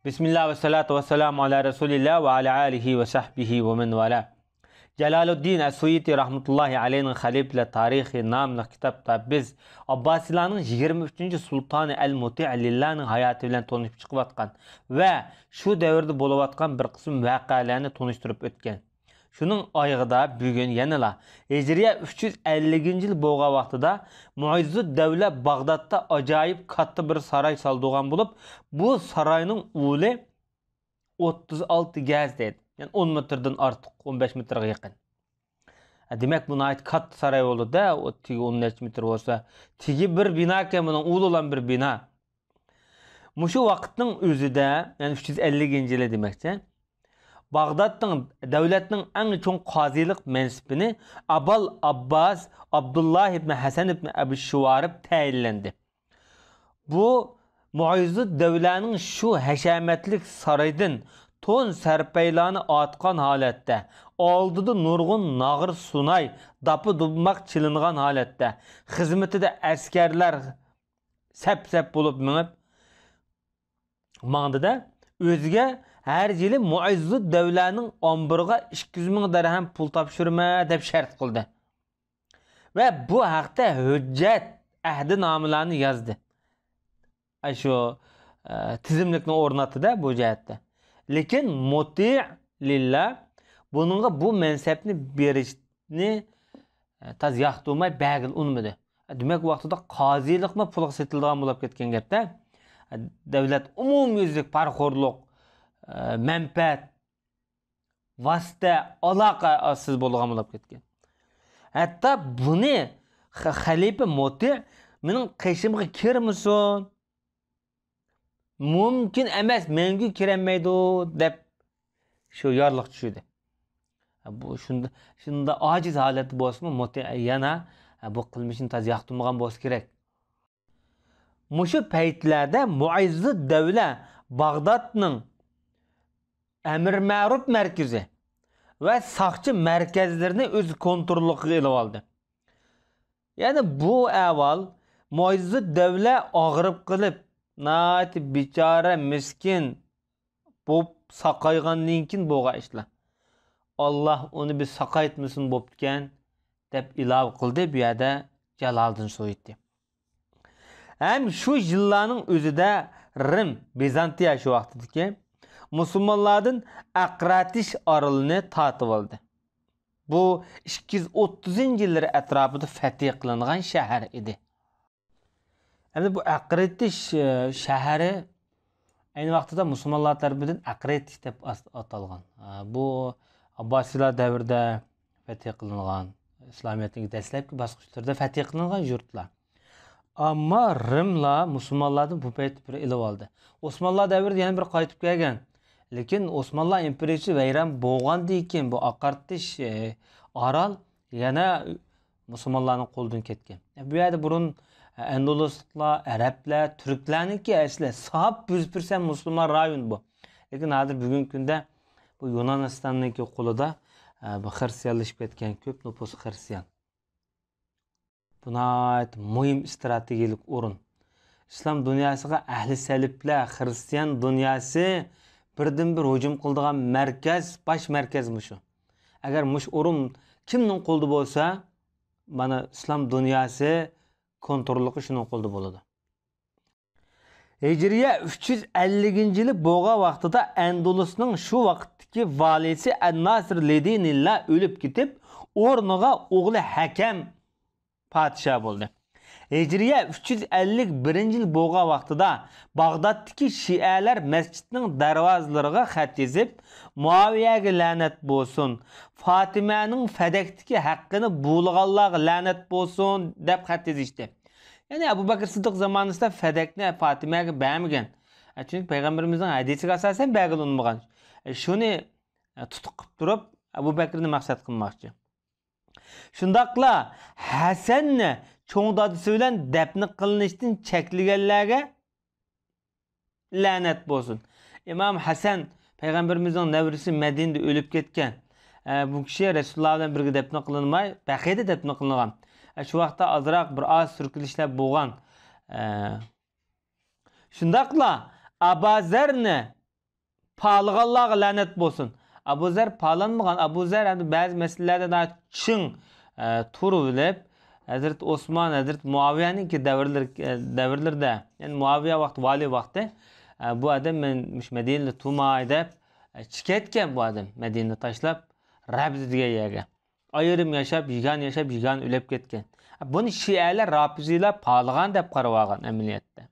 Bismillah ve salatu ve selamu ala Resulillah ve ala alihi ve sahbihi ve men vala. Celaluddin Es-Suyuti rahmetullahi aleyhinin haliple tarihi namlı kitapta biz Abbasilarning 23. sultanı El-Muti' Lillahining hayatı bilan tanışıp çıkıvatkan ve şu devirde buluvatkan bir kısım vakalarını tanıştırıp ötken. Şunun ayıgıda bugün yanıla Hicriye 350. yıl boğga vaxtıda Muizzud Devlet Bağdat'ta acayip katlı bir saray saldıgan bulup bu sarayının ulu 36 gaz deydi. Yani 10 metreden artık 15 metreye yakın. Demek buna ait kat saray oldu da o tigi 13 metre olsa tigi bir bina ki bunun ulu olan bir bina. Muşu vakıtın özü de yani 350. yılı demekçe Bağdat'ın devletinin en çok kazilik mensibini Abal Abbas Abdullah ibn Hasan ibn Ebu Şuvarib tayinlendi. Bu Muizzud devletinin şu heşemetlik saraydan ton serpeylanı atkan halette, aldıdı nurgun nağır sunay, dapı dubmak çılıngan halette, hizmeti de askerler sep bulup minip, mağdı da özge her yili Muizzud devletinin 200 bin dirhem pul tapşırma dep şart kıldı. Ve bu hakta hüccet ahdi namılarını yazdı. Şu tizimlikni ornattı da bu cihette. Lekin Muti' lillah bununla bu mensepni berishni taz yaxtumay bagil unmadi. Demek vaqtida qazilikmi pulga setildigan bo'lib ketgan gapda. Davlat umumyuzlik parxo'rlik, manfaat, vosita, aloqasiz bo'lgan bo'lib ketgan. Hatta buni xalifa Muti' mening qishimga kirmisin? Mümkün emas, menga kiremeydi deb şu yorliq tushdi. Bu shunda ojiz holati bo'lsa, Muti' yana bu qilmishini taz yoqtirmagan bo'lsa kerak. Mushu paytlarda Muizzud davlat Bag'dodning Amir Ma'ruf markazi ve saqchi markazlarini o'z kontroliga ilib oldi. Yani bu avval Muizzud davlat og'rib qilib naati bichara miskin bo'p saqaygandan keyin bo'lgan ishlar. Allah onu bir saqaytmasin bo'ptgan deb ilov qildi bu yerda Jaloliddin Suyuti. Hem şu yillarning o'zida Rim, Bizantiya şu vaqtdagi musulmonlardan Aqratish orolini tatib oldi. Bu 230 yillar atrofida fath qilingan shahar edi. Endi bu Aqratish shahri aynı vaqtida musulmonlar tarafidan Aqratish deb atalgan. Bu Abbasilar davrida fath qilingan, İslamiyetning dastlabki bosqichlarida fath qilingan yurtlar. Ama Rimlar musulmonlardan bu payt bir ilib oldi. Osmanlılar davrida yana bir qaytib kelgan. Lekin Osmanlılar imperiyasi vayron bo'lgandan keyin bu Aqratish orol yana musulmonlarning qo'lidan ketgan. Bu yerda burun Andaluslar, Arablar, Türklarniki asli sahab 100% musulmon rayon bu. Lekin hozir bugungi kunda bu Yunonistonniki qo'lida bu xristianlashib ketgan ko'p nüfus xristian. Buna ait muhim stratejik o'rin. İslam dünyasıga ahli saliblar, xristian dünyası birdan bir hujum qiladigan markaz, baş markaz mushu. Agar mush o'rin kimning qo'lida bo'lsa, mana İslam dünyası kontrolligi shuning qo'lida bo'ladi. Hicriye 350. yılı boğa vaqtida Andalusning şu vaqtdagi valisi An-Nasr Lidinillah o'lib ketib, o'rniga o'g'li Hakam padişah bo'ldi. Hicriye 351. yıl boğa vaqtida Bag'doddagi Şialar masjidning darvozalariga xat yozib, Muaviyaga la'nat bo'lsin, Fatimaning Fadakdagi haqqini bulg'anlarga la'nat bo'lsin deb xat yozishdi. Yani Abu Bakr Siddiq zamanında Fadakni Fatimaga bermagan. Çünkü Peygamberimizin hadisiga asosan bergilinmagan. Shuni tutuq qilib turib Abu Bakrni maqsad qilmoqchi. Shundaqla Hasanni cho'ng dadisi bilan dafn qilinishdan cheklaganlarga la'nat bo'lsin. İmam Hasan Peygamberimizin nevrisi Medinada o'lib ketgan. Bu kishi Rasululloh bilan birga dafn qilinmay, Baqiyda dafn qilingan. Şu vaqtda azroq bir oz surkilishlar bo'lgan. Shundaqla Abazarni Palğanlarga lanet bolsun. Abu Zer palanmagan. Abu Zer hem bazı meselelerde daha çın turu bilip Hazret Osman, Hazret Muaviye'nin ki devirlerde yani Muaviye vakti, vali vakti bu adam Medine'de tuma edip çıketken bu adam Medine'de taşlap Rabzi diye yege. Ayırım yaşap, yigan ölüp ketken. Bunu Şiiler, Rafiziler palğan dep qaravagan emniyette.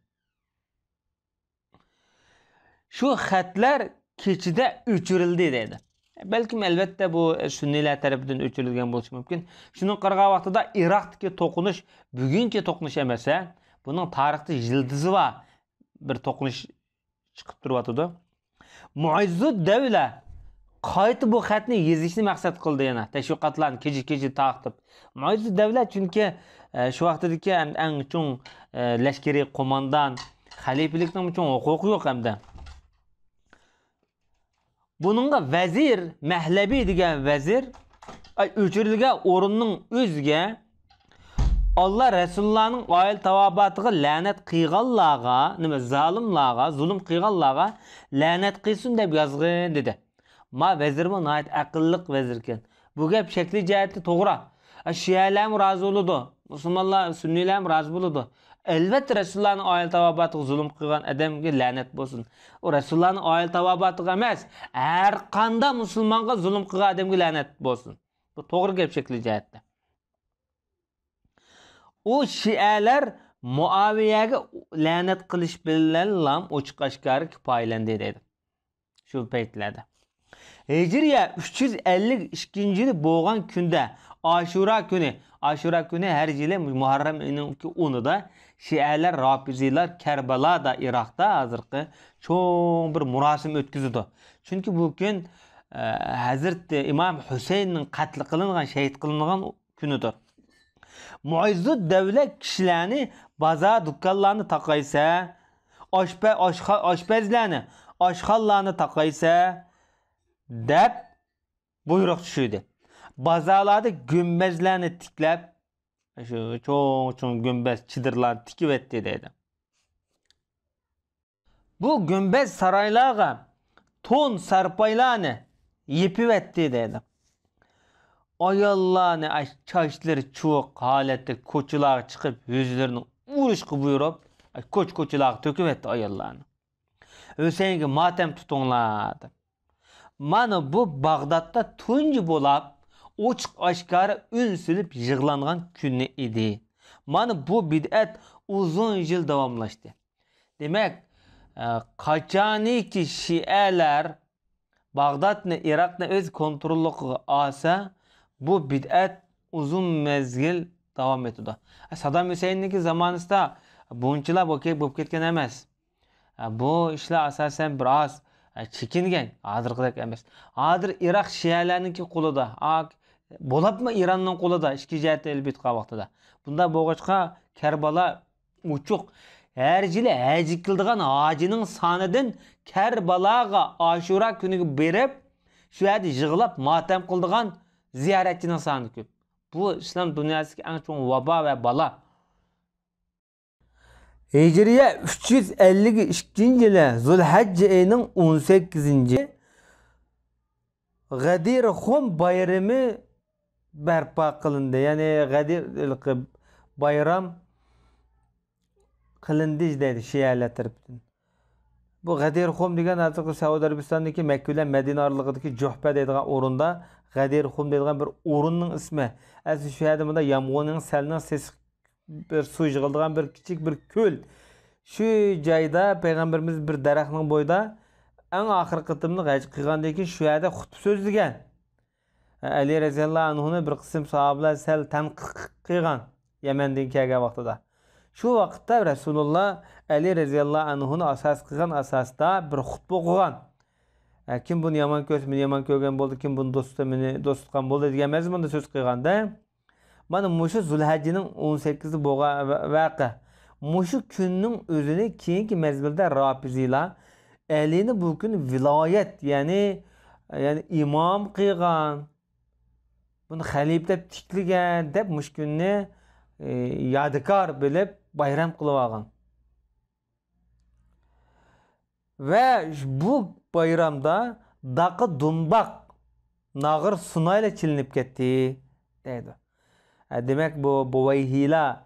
Şu xatlar keçide öçürildi dedi. Belki elbette bu Sünniler tarafından öçürilgen bolsa mümkün. Şunun qırğa vaqtida Irak'taki toqunuş bugünkü toqunuş emese, bunun tarixte yıldızı var. Bir toqunuş chiqib turibdi. Muizzud Davla qayta bu xatni yezishni maqsad qildi yana. Tashviqotlarni kechi taqib. Muizzud Davla chunki shu vaqtdagi eng chong lashkariy qo'mondan xalifalikning uchun huquqi yo'q hamda. Bununla vezir, Mehlebi degan vezir öçürilgen orunun özge Allah Resulullah'ın ayel tavabatıga lanet qıyğanlarga, nima zalimlarga, zulüm qıyğanlarga lanet qıysun deb yazgın dedi. Ma vezir mi nayet akıllık vezirken. Bu gap şekli cihati to'g'ri. Şialar razı oldu. Müslümanlar, Sünniler razı oldu. Elbette Resulullah'ın ayel tavabatıga zulüm qıyğan adamga lanet bolsun. O Resulullah'ın ayel tavabatıga emas, her qanda Müslümanga zulüm qıyğan adamga lanet bolsun. Bu to'g'ri gap şekli cihati. O Şialar Muaviye'ge lanet qilish bilan lam ochiq oshkori kifoyalandi dedi. Şu paytlarda. Hicriye 352-yili bo'lgan kunda Aşura günü her yili Muharrem ayının 10'ida Şialar, Rafiziler Kerbela'da Irak'ta hazırkı çoğun bir murasim ötküzüdü. Çünkü bu gün Hazreti İmam Hüseyin'in katli kılıngan, şehit kılıngan günüdür. Muizzud Davla kişilerini baza dükkanlarını takaysa, aşpezlerini, aşhallarını takaysa dep buyruq düşüydü. Bazalarda gümbezlerini tiklep, şu çoğun gümbez çidırlarını tikip etti dedi. Bu gümbez saraylarga ton sarpaylarını yepip etti dedi. Ayollarını çaşları çoğuk halette koçular çıkıp yüzlerini uğruşku buyurup koçular töküp etti ayollarını. Hüseyin'e matem tutunlardı. Mana bu Bağdat'ta tuncu bolap ochiq oshkora ün silip yig'langan kuni edi. Mana bu bid'at uzun yil davomlashdi. Demak, qachoniki Şialar Bağdatni, Iroqni o'z kontrolligiga olsa, bu bid'at uzun mezgil davom etdi. Saddam Hüseyin'niki zamonida bunchalar bo'lib ketgan emas. Bu ishlar asosan biroz çekingen, hozirgidek emas. Hozir Iroq Şialarniki qo'lida, bo'lapmi İranning qo'lida ikki jihati elbetqa vaqtida. Bunda bo'lg'achqa Kerbala uchuq her yili haj qildigan hojining sonidan Kerbalaga Aşura kuniga berib, shu yerda yig'lab motam qildigan ziyoratchining soni ko'p. Bu islom dunyosidagi eng chong vabo va balo. Hicriye 352 yılı Zulhacce ayının 18. Gadir Xum bayramı berpa kılındı. Yani Gadir bayram kılındı dedi Şialar tarafından. Bu Gadir Xum degan azıqı Saudi Arabistan'daki Mekke ile Medine aralığındaki Cuhbe dediğin orunda Gadir Xum dediğin bir orunun ismi. Aslında şu yerde yağmurun, selinin sesi bir su yığıldığan bir küçük bir köl. Şu joyda Peygamberimiz bir daraxtning boyida en ahir qıtımını haj qilgandan keyin shu yerda xutba so'zlagan. Ali roziyallohu anhuni bir qism sahobalar sal tanqid qilgan Yamandan kelgan vaqtida. Shu vaqtda Rasululloh Ali roziyallohu anhuni asos qilgan asosda bir xutba qilgan. Kim buni yomon ko'rsa, meni yomon ko'rgan bo'ldi, kim buni meni do'st tutgan bo'ldi degan mazmunda so'z qilganda, mana mushu Zulhajjining 18 bo'lgan voqea. Mushu kunning o'zini keyingi mezgilda Rafizilar Ali'ni bu kun viloyat, yani imom qilgan, buni xalifa deb tiklagan deb mush kunni yodikor bilib bayram qilib olgan. Va bu bayramda daqı dumbaq nağır sunayla çilinip ketdi deydi. Demek bu vayhila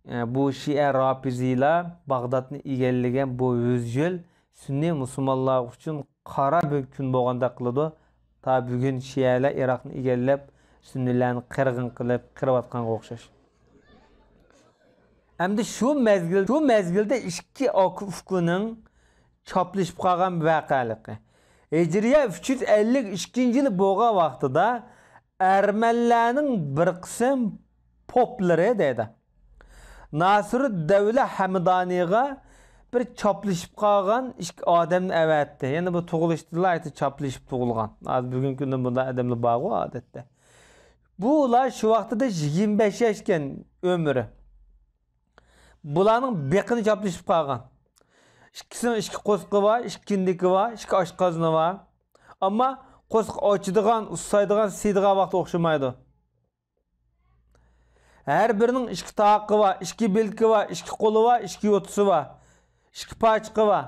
bu Şia Rafizila Bağdatni egallagan bu 100 yıl Sünni musulmonlar uchun qara bir kun bo'lganda qiladi. Ta bugun Şialar Iroqni egallab Sunnilarni qirg'in qilib qirayotganga o'xshash. Endi şu mezgilde ikki ufkuning choplashib qolgan voqealigi. Hijriya 352-yil bo'lgan vaqtida Ermenilarning bir qism poplari deydi. Nasiruddavla Hamdaniga bir choplashib qolgan ikki odamni avatdi. Ya'ni bu tug'ilishdilar aytib choplashib tug'ilgan. Az bugungi kunda bunda odamlar bor odatda. Bu ular shu vaqtida 25 yoshgan ömrü. Bularning beqini choplashib qolgan. İkisinin ikki qo'sqi var, ikki kindiki var, ikki oshqozni var. Ammo qo'sq ochadigan, usaydigan, siydigan vaqt o'xshamaydi. Her birinin ikki taqi var, ikki bilki var, ikki qo'li var, ikki yo'tisi var, ikki pachiqi var.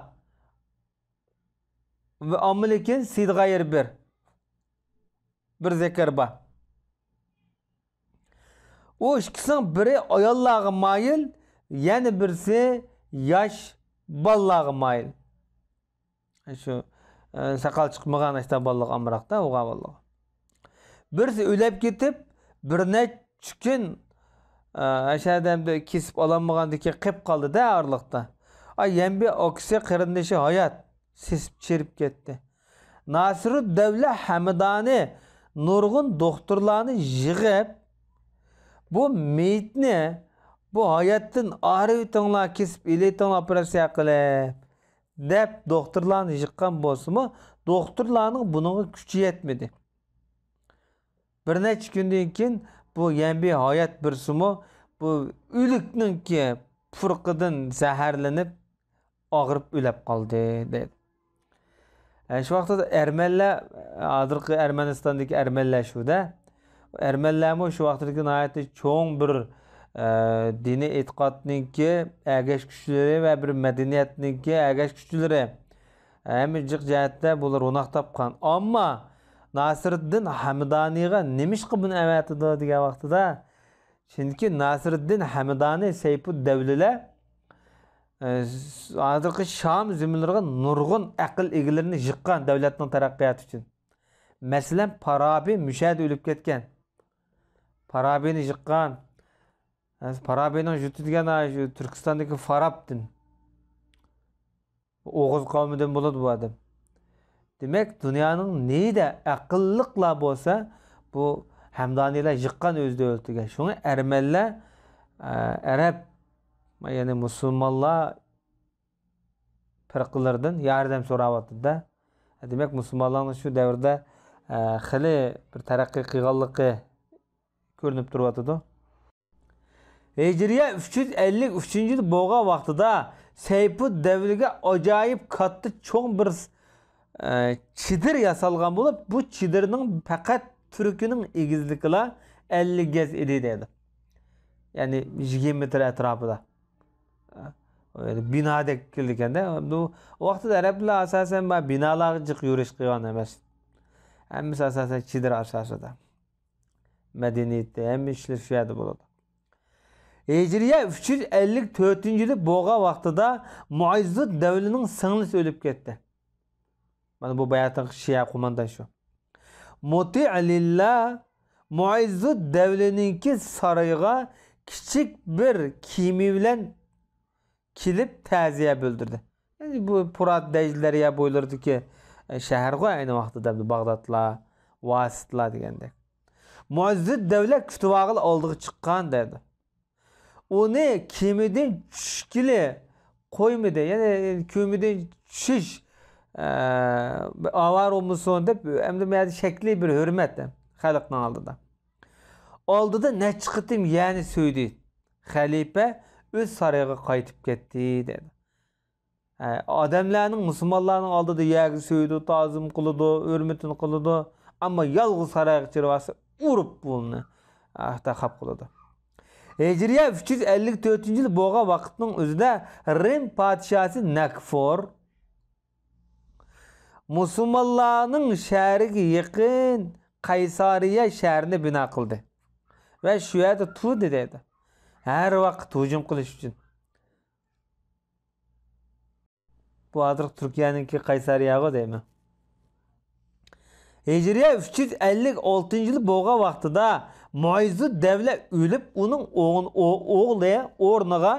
Ve ammo lekin siydigan yer bir zakar bor. O ikkisining biri ayollarga mayil, yana birisi yosh balalarga mayil. Şu sakal chiqmagan işte balalar amroqda o'g'a balalar. Birisi o'lib ketib, bir necha kun aşağıdan kesip alanmagandaki qilib qoldi da orliqda. Ay yembi okisi qarindishi hayot sesib cherib ketdi. Nasiruddavla Hamdani nurg'un doktorlarni yig'ib bu meyitni bu hayotdan aritinglar kesib eletinglar operatsiya qilib deb doktorlarni yig'gan bo'lsa-mu, doktorlarning buningga kuchi yetmedi. Bir necha kundan keyin bu yembi hayat birsimu bu o'likninki furqidan zaharlanib og'rib o'lib qoldi dedi. Şu vaqtda Ermenilar, hozirgi Ermenistondagi Ermenilar shuda. Ermenilarmi shu vaqtdagi nihoyatda cho'ng bir diniy e'tiqodninki agash kuchlari va bir madaniyatninki agash kuchlari. Hamma jihatda bular o'noq topgan. Ammo Nasiruddin Hamdaniga nimishqi buni avatidi degan vaqtida, chunki Nasiruddin Hamdani Sayfuddavlalar hozirgi Sham ziminlariga nurg'un aql egalarini yiqqan davlatning taraqqiyoti uchun. Masalan, Farabi mushad o'lib ketgan. Farabini yiqqan. Farabining yutadigan shu Turkistondagi Farabdin. O'g'iz qavmidan bo'ladi bu odam. Demek dünyanın neyde akıllıkla bolsa bu Hamdaniler yıkkan özde öltüge. Şunu Ermeniler, Arap yani Müslümanlar firqalardan yardım so'rayapti da. Demek Müslümanların şu devirde xili bir taraqqiy qilganligi ko'rinib turibdi. Hijriya 353-yil bo'lgan vaqtida Sayfuddavlaga ajoyib katta cho'ng bir çidir yasalgan bulup bu çidirinin fakat Türk'ünün egizlikla 50 gez idi dedi. Yani 20 metre etrafında. Bina dekildiken de o vakti Araplar asasen binalar cık yürüyüş kıyan emas. Hem asasen çidir asasında. Medeniyette hem işler şuyada buladı. Hijriya 354-yili bo'lgan vaqtida Muizzud davlining singlisi o'lib ketdi. Mana bu bayatın Şia kumandan şu. Muti'lillah Muizzud davlininki sarayga kichik bir kiyimi bilan kelib ta'ziya bildirdi. Yani bu Purat Dejlariya bo'ylardiki shaharga ayni vaqtida Bag'dodlar, Vasitlar degandek. Muizzud davlat kutuvag'il oldiga chiqqan dedi. Onu kiyimidan tushkili qo'ymadi. Yani kiyimidan tushish avar olmuşsun deb hem şekli bir hürmet xalqning oldida. Oldida ne çıqıtım yani söyledi. Xalife öz sarayga qaytib ketdi dedi. Adamlarning musulmonlarning oldida yagi söyledi, ta'zim qildi, hurmatini qildi, ammo yolg'iz sarayga chirvasi urib buni taxab qildi. Hijriya 354-yil bo'lgan vaqtning o'zida Rim podshosi Nakfor musulmonlarning shahriga yaqin Qaysariya shahrini bino qildi va shu yerda turdi dedi. Har vaqt hujum qilish uchun. Bu hozir Turkiyaningki Qaysariyaga deymi? Hijriya 356-yil bo'lgan vaqtida Muayyid davlat o'lib, uning o'g'li o'rniga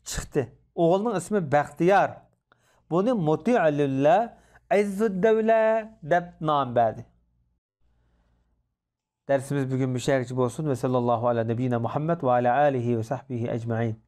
chiqdi. O'g'lining ismi Baxtiyor. Buni Muti'ullah Izzuddavla deb nom berdi. Dersimiz bugün müşahitçi olsun ve sallallahu ala nebiyina Muhammed ve ala alihi ve sahbihi ecmaîn.